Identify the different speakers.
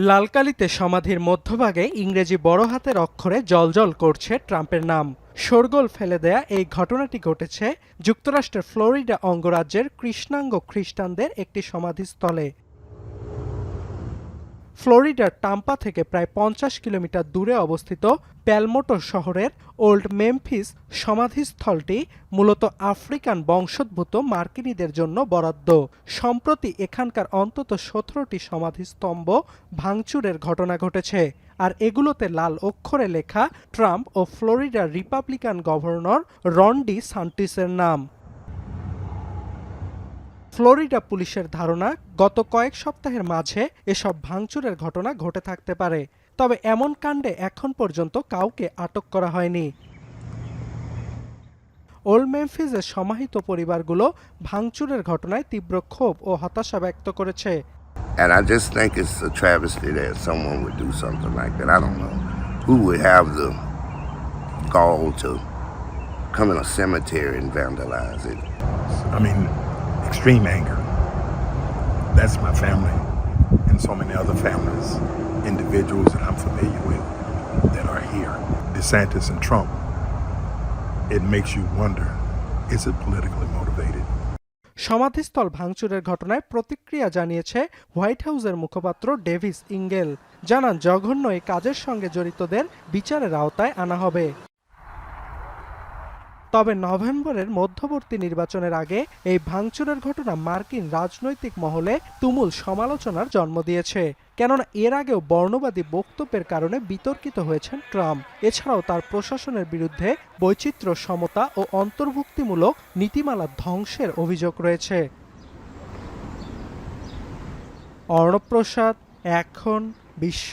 Speaker 1: লালকালিতে সমাধির মধ্যভাগে ইংরেজি বড় হাতের অক্ষরে জ্বলজ্বল করছে ট্রাম্পের নাম। শোরগোল ফেলে দেয়া এই ঘটনাটি ঘটেছে যুক্তরাষ্ট্রের ফ্লোরিডা অঙ্গরাজ্যের কৃষ্ণাঙ্গ খ্রিস্টানদের একটি সমাধিস্থলে। ফ্লোরিডার টাম্পা থেকে প্রায় ৫০ কিলোমিটার দূরে অবস্থিত প্যালমোটো শহরের ওল্ড মেমফিস সমাধিস্থলটি মূলত আফ্রিকান বংশোদ্ভূত মার্কিনীদের জন্য বরাদ্দ। সম্প্রতি এখানকার অন্তত ১৭টি সমাধিস্তম্ভ ভাঙচুরের ঘটনা ঘটেছে, আর এগুলোতে লাল অক্ষরে লেখা ট্রাম্প ও ফ্লোরিডার রিপাবলিকান গভর্নর রন ডি সান্টিসের নাম। ফ্লোরিডা পুলিশের ধারণা, গত কয়েক সপ্তাহের মাঝে এসব ভাঙচুরের ঘটনা ঘটে থাকতে পারে, তবে এমন কাণ্ডে এখন পর্যন্ত কাউকে আটক করা হয়নি। ওল্ড মেমফিসের সমাহিত পরিবারগুলো ভাঙচুরের ঘটনায় তীব্র ক্ষোভ ও হতাশা ব্যক্ত করেছে।
Speaker 2: And I just think it's a travesty that someone would do something like that. I don't know who would have the gall to come in a cemetery and vandalize it.
Speaker 3: I mean, extreme anger. That's my family and so many other families, individuals that I'm familiar with that are here. DeSantis and Trump. It makes you wonder, is it politically motivated?
Speaker 1: সমাধিস্থল ভাঙচুরের ঘটনায় প্রতিক্রিয়া জানিয়েছে white হাউসের মুখপাত্র Davies ইঙ্গেল। জানান, জঘন্য এই কাজের সঙ্গে জড়িতদের বিচারের আওতায় আনা হবে। তবে নভেম্বরের মধ্যবর্তী নির্বাচনের আগে এই ভাঙচুরের ঘটনা মার্কিন রাজনৈতিক মহলে তুমুল সমালোচনার জন্ম দিয়েছে, কেননা এর আগেও বর্ণবাদী বক্তব্যের কারণে বিতর্কিত হয়েছেন ট্রাম্প। এছাড়াও তার প্রশাসনের বিরুদ্ধে বৈচিত্র্য, সমতা ও অন্তর্ভুক্তিমূলক নীতিমালা ধ্বংসের অভিযোগ রয়েছে। অর্ণব প্রসাদ, এখন বিশ্ব।